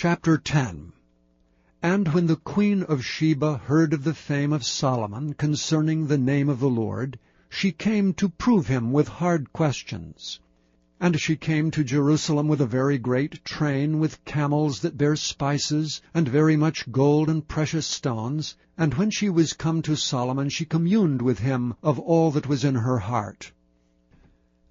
Chapter 10. And when the queen of Sheba heard of the fame of Solomon concerning the name of the Lord, she came to prove him with hard questions. And she came to Jerusalem with a very great train, with camels that bear spices, and very much gold and precious stones. And when she was come to Solomon, she communed with him of all that was in her heart.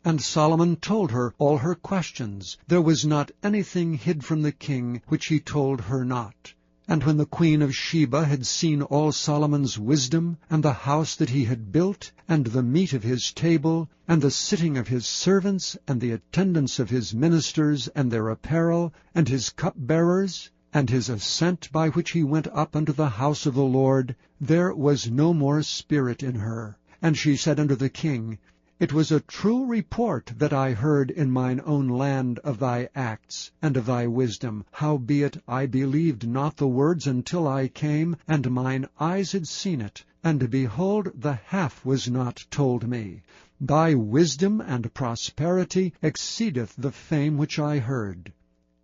And Solomon told her all her questions. There was not anything hid from the king which he told her not. And when the queen of Sheba had seen all Solomon's wisdom, and the house that he had built, and the meat of his table, and the sitting of his servants, and the attendance of his ministers, and their apparel, and his cupbearers, and his ascent by which he went up unto the house of the Lord, there was no more spirit in her. And she said unto the king, It was a true report that I heard in mine own land of thy acts, and of thy wisdom. Howbeit I believed not the words until I came, and mine eyes had seen it. And behold, the half was not told me. Thy wisdom and prosperity exceedeth the fame which I heard.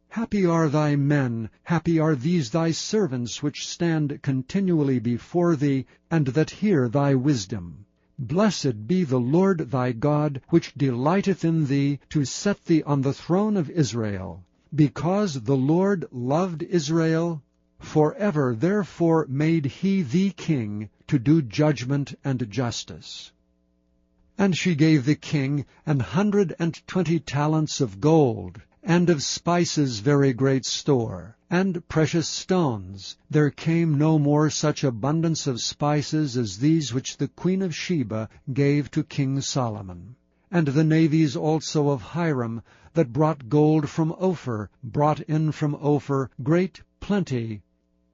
Happy are thy men, happy are these thy servants, which stand continually before thee, and that hear thy wisdom. Blessed be the Lord thy God, which delighteth in thee, to set thee on the throne of Israel. Because the Lord loved Israel, forever therefore made he thee king, to do judgment and justice. And she gave the king 120 talents of gold, and of spices very great store, and precious stones. There came no more such abundance of spices as these which the queen of Sheba gave to King Solomon. And the navies also of Hiram, that brought gold from Ophir, brought in from Ophir great plenty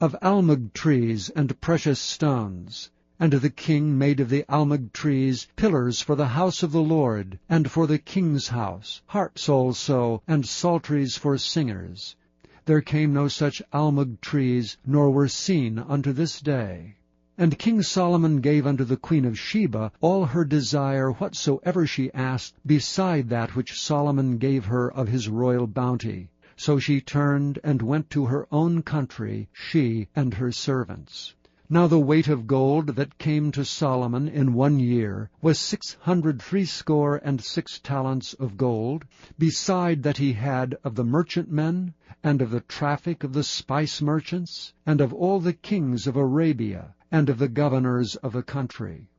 of almug trees and precious stones. And the king made of the almug trees pillars for the house of the Lord, and for the king's house, harps also, and psalteries for singers. There came no such almug trees, nor were seen unto this day. And King Solomon gave unto the queen of Sheba all her desire whatsoever she asked, beside that which Solomon gave her of his royal bounty. So she turned and went to her own country, she and her servants. Now the weight of gold that came to Solomon in 1 year was 666 talents of gold, beside that he had of the merchantmen, and of the traffic of the spice merchants, and of all the kings of Arabia, and of the governors of the country.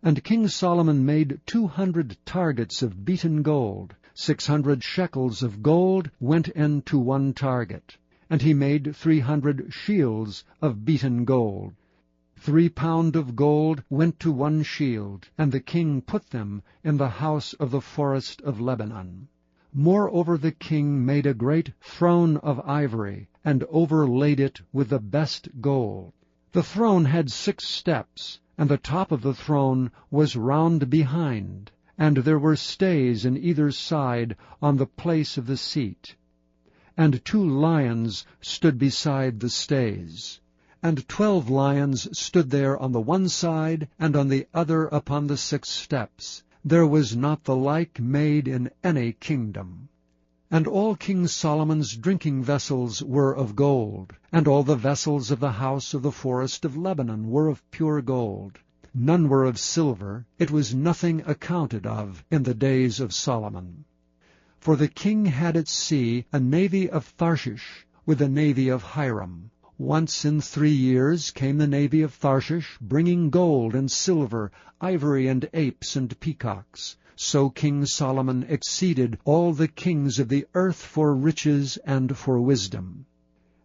And King Solomon made 200 targets of beaten gold. 600 shekels of gold went into one target. And he made 300 shields of beaten gold. 3 pound of gold went to one shield, and the king put them in the house of the forest of Lebanon. Moreover the king made a great throne of ivory, and overlaid it with the best gold. The throne had 6 steps, and the top of the throne was round behind, and there were stays in either side on the place of the seat. And 2 lions stood beside the stays. And 12 lions stood there on the one side, and on the other upon the 6 steps. There was not the like made in any kingdom. And all King Solomon's drinking vessels were of gold, and all the vessels of the house of the forest of Lebanon were of pure gold. None were of silver. It was nothing accounted of in the days of Solomon. For the king had at sea a navy of Tarshish, with a navy of Hiram. Once in 3 years came the navy of Tarshish, bringing gold and silver, ivory and apes and peacocks. So King Solomon exceeded all the kings of the earth for riches and for wisdom.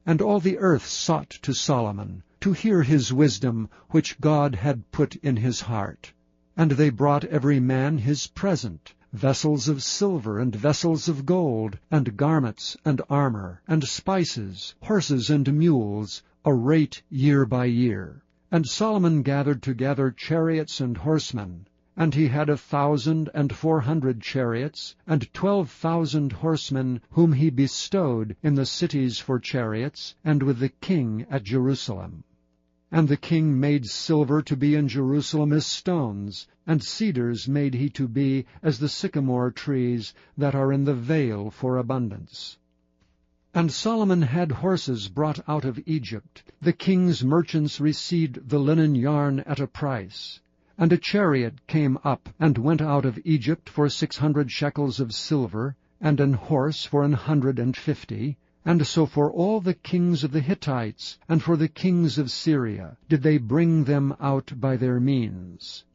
And all the earth sought to Solomon, to hear his wisdom, which God had put in his heart. And they brought every man his present, vessels of silver and vessels of gold, and garments and armor, and spices, horses and mules, a rate year by year. And Solomon gathered together chariots and horsemen. And he had 1,400 chariots, and 12,000 horsemen, whom he bestowed in the cities for chariots, and with the king at Jerusalem. And the king made silver to be in Jerusalem as stones, and cedars made he to be as the sycamore trees that are in the vale for abundance. And Solomon had horses brought out of Egypt. The king's merchants received the linen yarn at a price. And a chariot came up, and went out of Egypt for 600 shekels of silver, and an horse for 150. And so for all the kings of the Hittites, and for the kings of Syria, did they bring them out by their means.